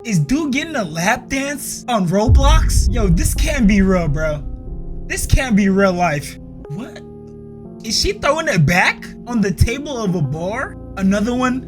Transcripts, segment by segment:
Is dude getting a lap dance on Roblox? Yo, this can't be real, bro. This can't be real life. What? Is she throwing it back on the table of a bar? Another one?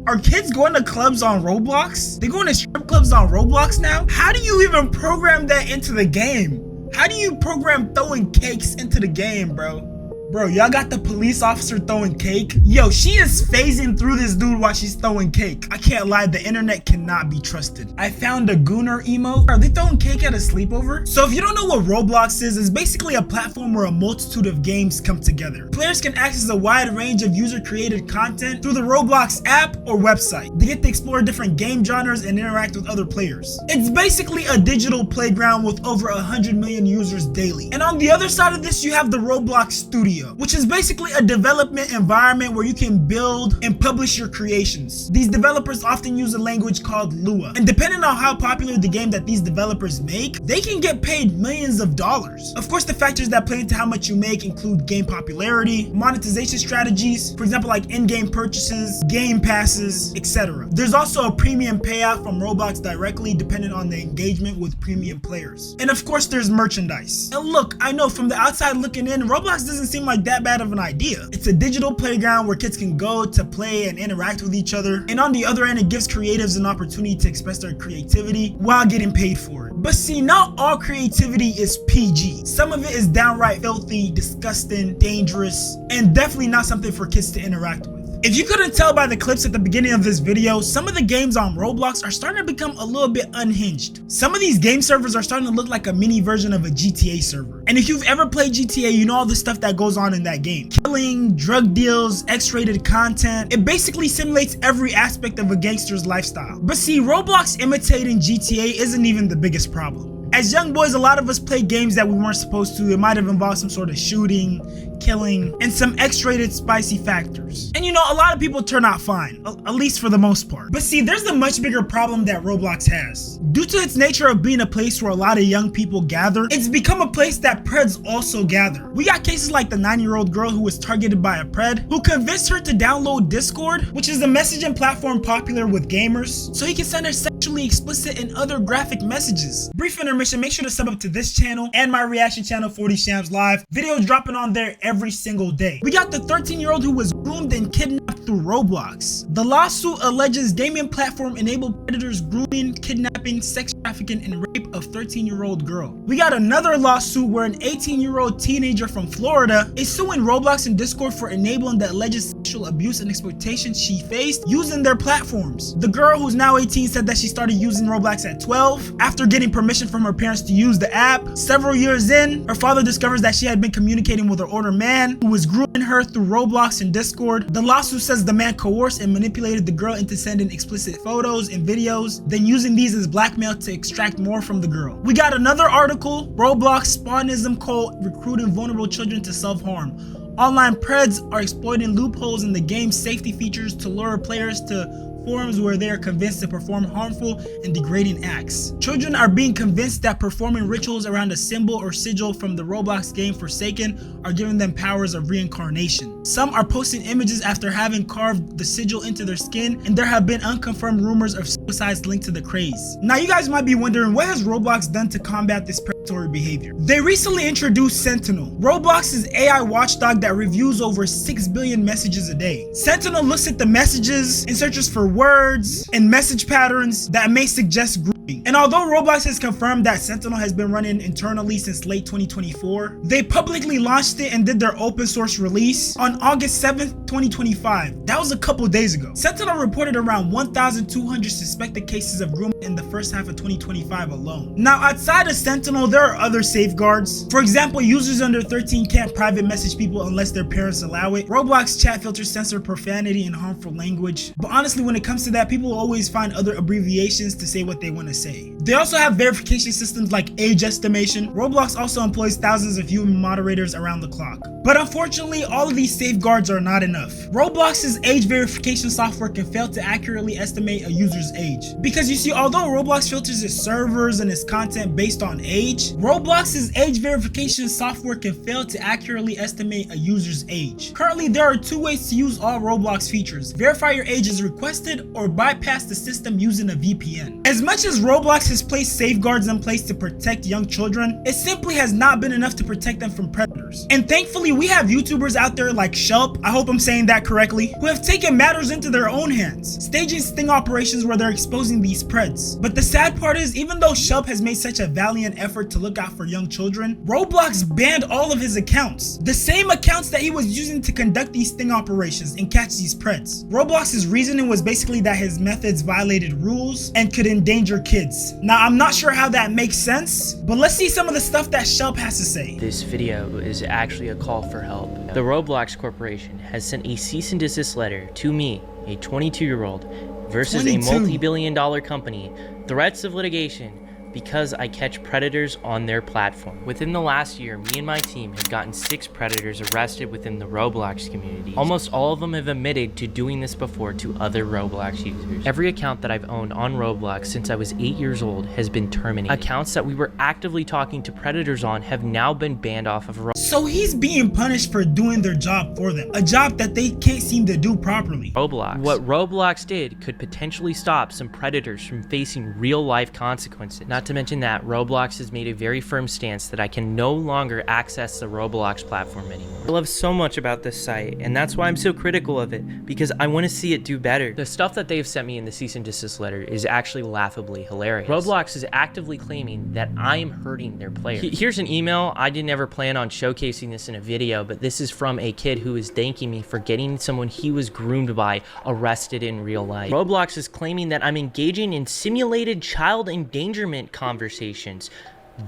Are kids going to clubs on Roblox? They going to strip clubs on Roblox now? How do you even program that into the game? How do you program throwing cakes into the game, bro? Bro, y'all got the police officer throwing cake? Yo, she is phasing through this dude while she's throwing cake. I can't lie, the internet cannot be trusted. I found a gooner emote. Are they throwing cake at a sleepover? So if you don't know what Roblox is, it's basically a platform where a multitude of games come together. Players can access a wide range of user-created content through the Roblox app or website. They get to explore different game genres and interact with other players. It's basically a digital playground with over 100 million users daily. And on the other side of this, you have the Roblox Studio, which is basically a development environment where you can build and publish your creations. These developers often use a language called Lua, and depending on how popular the game that these developers make, they can get paid millions of dollars. Of course, the factors that play into how much you make include game popularity, monetization strategies, for example like in-game purchases, game passes, etc. There's also a premium payout from Roblox directly depending on the engagement with premium players. And of course there's merchandise. And look, I know from the outside looking in, Roblox doesn't seem like that bad of an idea. It's a digital playground where kids can go to play and interact with each other, and on the other end it gives creatives an opportunity to express their creativity while getting paid for it. But see, not all creativity is PG. Some of it is downright filthy, disgusting, dangerous, and definitely not something for kids to interact with. If you couldn't tell by the clips at the beginning of this video, some of the games on Roblox are starting to become a little bit unhinged. Some of these game servers are starting to look like a mini version of a GTA server. And if you've ever played GTA, you know all the stuff that goes on in that game. Killing, drug deals, X-rated content. It basically simulates every aspect of a gangster's lifestyle. But see, Roblox imitating GTA isn't even the biggest problem. As young boys, a lot of us played games that we weren't supposed to. It might have involved some sort of shooting, killing, and some X-rated spicy factors. And you know, a lot of people turn out fine, at least for the most part. But see, there's a much bigger problem that Roblox has. Due to its nature of being a place where a lot of young people gather, it's become a place that Preds also gather. We got cases like the 9-year-old girl who was targeted by a Pred who convinced her to download Discord, which is a messaging platform popular with gamers, so he can send her sexually explicit and other graphic messages. Brief intermission, make sure to sub up to this channel and my reaction channel 40 Shams Live. Videos dropping on there every single day. We got the 13-year-old who was groomed and kidnapped through Roblox. The lawsuit alleges gaming platform enabled predators grooming, kidnapping, sex trafficking, and rape of 13-year-old girl. We got another lawsuit where an 18-year-old teenager from Florida is suing Roblox and Discord for enabling the alleged sexual abuse and exploitation she faced using their platforms. The girl, who's now 18, said that she started using Roblox at 12 after getting permission from her parents to use the app. Several years in, her father discovers that she had been communicating with her older man who was grooming her through Roblox and Discord. The lawsuit says the man coerced and manipulated the girl into sending explicit photos and videos, then using these as blackmail to extract more from the girl. We got another article, Roblox Spawnism cult recruiting vulnerable children to self-harm. Online Preds are exploiting loopholes in the game's safety features to lure players to forums where they are convinced to perform harmful and degrading acts. Children are being convinced that performing rituals around a symbol or sigil from the Roblox game Forsaken are giving them powers of reincarnation. Some are posting images after having carved the sigil into their skin, and there have been unconfirmed rumors of suicides linked to the craze. Now you guys might be wondering, what has Roblox done to combat this predatory behavior? They recently introduced Sentinel, Roblox's AI watchdog that reviews over 6 billion messages a day. Sentinel looks at the messages and searches for words and message patterns that may suggest grooming. And although Roblox has confirmed that Sentinel has been running internally since late 2024, they publicly launched it and did their open source release on August 7th, 2025. That was a couple days ago. Sentinel reported around 1,200 suspected cases of grooming in the first half of 2025 alone. Now, outside of Sentinel, there are other safeguards. For example, users under 13 can't private message people unless their parents allow it. Roblox chat filters censor profanity and harmful language. But honestly, when it comes to that, people will always find other abbreviations to say what they want to to say. They also have verification systems like age estimation. Roblox also employs thousands of human moderators around the clock. But unfortunately, all of these safeguards are not enough. Roblox's age verification software can fail to accurately estimate a user's age. Because you see, although Roblox filters its servers and its content based on age, Roblox's age verification software can fail to accurately estimate a user's age. Currently, there are two ways to use all Roblox features: verify your age as requested, or bypass the system using a VPN. As much as Roblox has placed safeguards in place to protect young children, it simply has not been enough to protect them from predators. And thankfully, we have YouTubers out there like Shelp, I hope I'm saying that correctly, who have taken matters into their own hands, staging sting operations where they're exposing these preds. But the sad part is, even though Shelp has made such a valiant effort to look out for young children, Roblox banned all of his accounts. The same accounts that he was using to conduct these sting operations and catch these preds. Roblox's reasoning was basically that his methods violated rules and could endanger kids. Now, I'm not sure how that makes sense, but let's see some of the stuff that Shelp has to say. This video is actually a call for help. The Roblox Corporation has sent a cease and desist letter to me, a 22-year-old, versus a multi-billion-dollar company, threats of litigation, because I catch predators on their platform. Within the last year, me and my team have gotten 6 predators arrested within the Roblox community. Almost all of them have admitted to doing this before to other Roblox users. Every account that I've owned on Roblox since I was 8 years old has been terminated. Accounts that we were actively talking to predators on have now been banned off of Roblox. So he's being punished for doing their job for them, a job that they can't seem to do properly. What Roblox did could potentially stop some predators from facing real-life consequences. Not to mention that Roblox has made a very firm stance that I can no longer access the Roblox platform anymore. I love so much about this site, and that's why I'm so critical of it, because I want to see it do better. The stuff that they've sent me in the cease and desist letter is actually laughably hilarious. Roblox is actively claiming that I'm hurting their players. Here's an email. I didn't ever plan on showcasing this in a video, but this is from a kid who is thanking me for getting someone he was groomed by arrested in real life. Roblox is claiming that I'm engaging in simulated child endangerment conversations.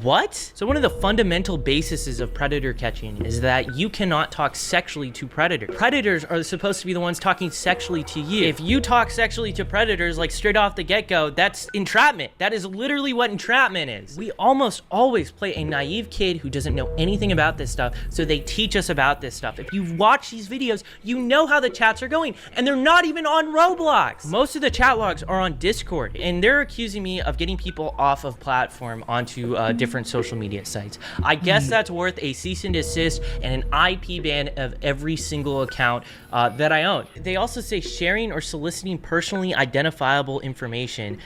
What? So one of the fundamental bases of predator catching is that you cannot talk sexually to predators. Predators are supposed to be the ones talking sexually to you. If you talk sexually to predators like straight off the get-go, that's entrapment. That is literally what entrapment is. We almost always play a naive kid who doesn't know anything about this stuff, so they teach us about this stuff. If you've watched these videos, you know how the chats are going, and they're not even on Roblox. Most of the chat logs are on Discord, and they're accusing me of getting people off of platform onto different social media sites. I guess that's worth a cease and desist and an IP ban of every single account that I own. They also say sharing or soliciting personally identifiable information.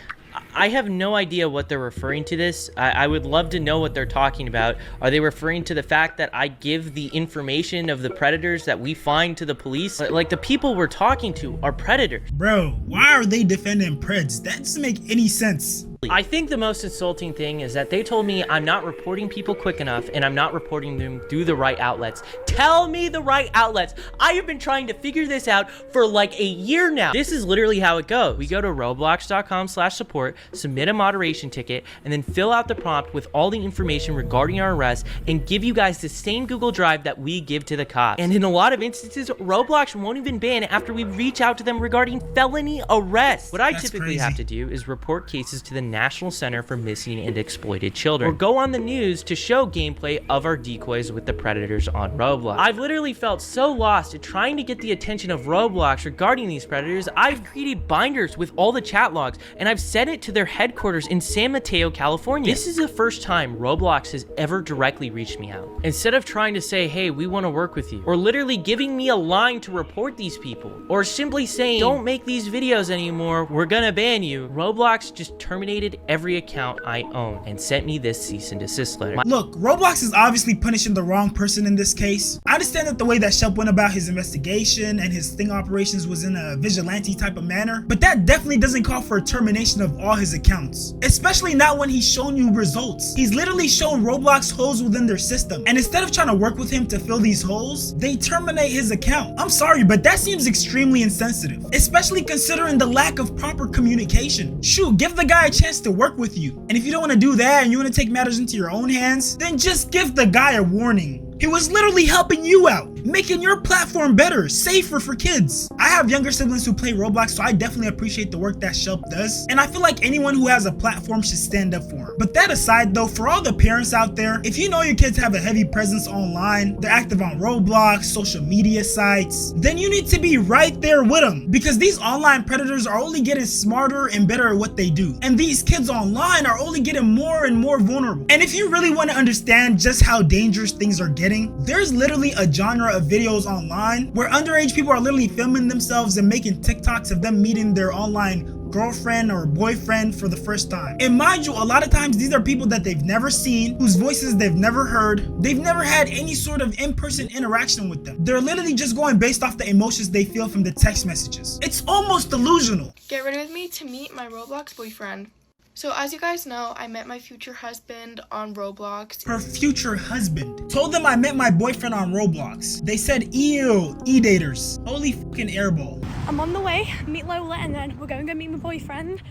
I have no idea what they're referring to this. I would love to know what they're talking about. Are they referring to the fact that I give the information of the predators that we find to the police? Like, the people we're talking to are predators. Bro, why are they defending preds? That doesn't make any sense. I think the most insulting thing is that they told me I'm not reporting people quick enough and I'm not reporting them through the right outlets. Tell me the right outlets. I have been trying to figure this out for like a year now. This is literally how it goes. We go to roblox.com/support, submit a moderation ticket, and then fill out the prompt with all the information regarding our arrest and give you guys the same Google Drive that we give to the cops. And in a lot of instances, Roblox won't even ban after we reach out to them regarding felony arrests. What I typically have to do is report cases to the National Center for Missing and Exploited Children, or go on the news to show gameplay of our decoys with the predators on Roblox. I've literally felt so lost at trying to get the attention of Roblox regarding these predators. I've created binders with all the chat logs, and I've sent it to their headquarters in San Mateo, California. This is the first time Roblox has ever directly reached me out. Instead of trying to say, hey, we want to work with you, or literally giving me a line to report these people, or simply saying, don't make these videos anymore, we're gonna ban you, Roblox just terminated every account I own and sent me this cease and desist letter. Look, Roblox is obviously punishing the wrong person in this case. I understand that the way that Shelp went about his investigation and his sting operations was in a vigilante type of manner, but that definitely doesn't call for a termination of all his accounts, especially not when he's shown you results. He's literally shown Roblox holes within their system, and instead of trying to work with him to fill these holes, they terminate his account. I'm sorry, but that seems extremely insensitive, especially considering the lack of proper communication. Shoot, give the guy a chance to work with you. And if you don't want to do that and you want to take matters into your own hands, then just give the guy a warning. He was literally helping you out. making your platform better, safer for kids. I have younger siblings who play Roblox, so I definitely appreciate the work that Shelp does, and I feel like anyone who has a platform should stand up for him. But that aside though, for all the parents out there, if you know your kids have a heavy presence online, they're active on Roblox, social media sites, then you need to be right there with them, because these online predators are only getting smarter and better at what they do, and these kids online are only getting more and more vulnerable. And if you really want to understand just how dangerous things are getting, there's literally a genre of videos online where underage people are literally filming themselves and making TikToks of them meeting their online girlfriend or boyfriend for the first time. And mind you, a lot of times these are people that they've never seen, whose voices they've never heard, they've never had any sort of in-person interaction with them. They're literally just going based off the emotions they feel from the text messages. It's almost delusional. Get ready with me to meet my Roblox boyfriend. So as you guys know, I met my future husband on Roblox. Her future husband told them I met my boyfriend on Roblox. They said, ew, e-daters. Holy fucking airball. I'm on the way, meet Lola, and then we're going to go meet my boyfriend.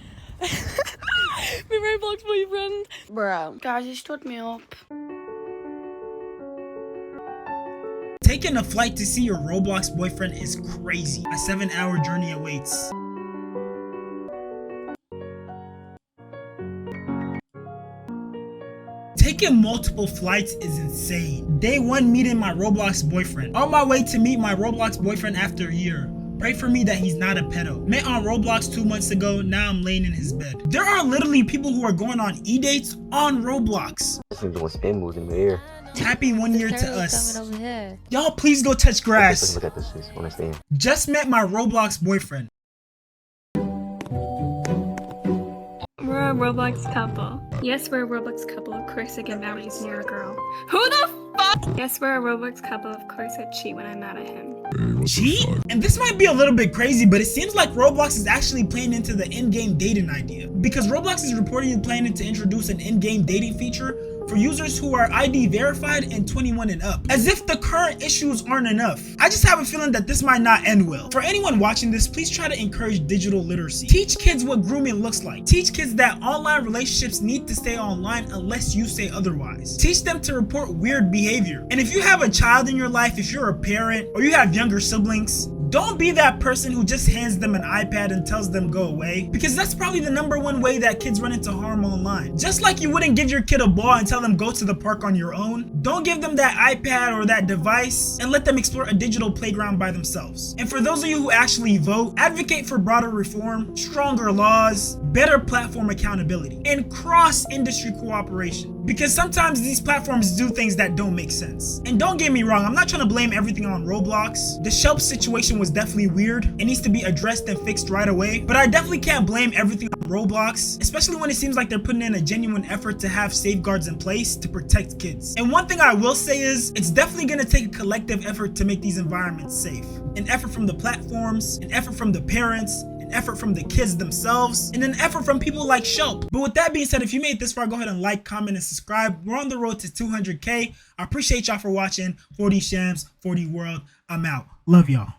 My Roblox boyfriend. Bro, guys, he stood me up. Taking a flight to see your Roblox boyfriend is crazy. A 7-hour journey awaits. Taking multiple flights is insane. Day 1 meeting my Roblox boyfriend. On my way to meet my Roblox boyfriend after a year. Pray for me that he's not a pedo. Met on Roblox 2 months ago, now I'm laying in his bed. There are literally people who are going on e-dates on Roblox. Doing spin moves in the air. Happy 1 year to us. Y'all please go touch grass. Look at this shit. Understand? Just met my Roblox boyfriend. We're a Roblox couple. Yes, we're a Roblox couple. Of course I get married if you're a girl. Who the fuck? Yes, we're a Roblox couple. Of course I cheat when I'm mad at him. Cheat? And this might be a little bit crazy, but it seems like Roblox is actually playing into the in-game dating idea. Because Roblox is reportedly planning to introduce an in-game dating feature for users who are ID verified and 21 and up. As if the current issues aren't enough. I just have a feeling that this might not end well. For anyone watching this, please try to encourage digital literacy. Teach kids what grooming looks like. Teach kids that online relationships need to stay online unless you say otherwise. Teach them to report weird behavior. And if you have a child in your life, if you're a parent, or you have younger siblings, don't be that person who just hands them an iPad and tells them go away, because that's probably the #1 way that kids run into harm online. Just like you wouldn't give your kid a ball and tell them go to the park on your own, don't give them that iPad or that device and let them explore a digital playground by themselves. And for those of you who actually vote, advocate for broader reform, stronger laws, better platform accountability, and cross-industry cooperation. Because sometimes these platforms do things that don't make sense. And don't get me wrong, I'm not trying to blame everything on Roblox. The Shelp situation was definitely weird. It needs to be addressed and fixed right away. But I definitely can't blame everything on Roblox, especially when it seems like they're putting in a genuine effort to have safeguards in place to protect kids. And one thing I will say is, it's definitely gonna take a collective effort to make these environments safe. An effort from the platforms, an effort from the parents, an effort from the kids themselves, and an effort from people like Shelp. But with that being said, if you made it this far, go ahead and like, comment, and subscribe. We're on the road to 200K. I appreciate y'all for watching. 40 Shams, 40 World. I'm out. Love y'all.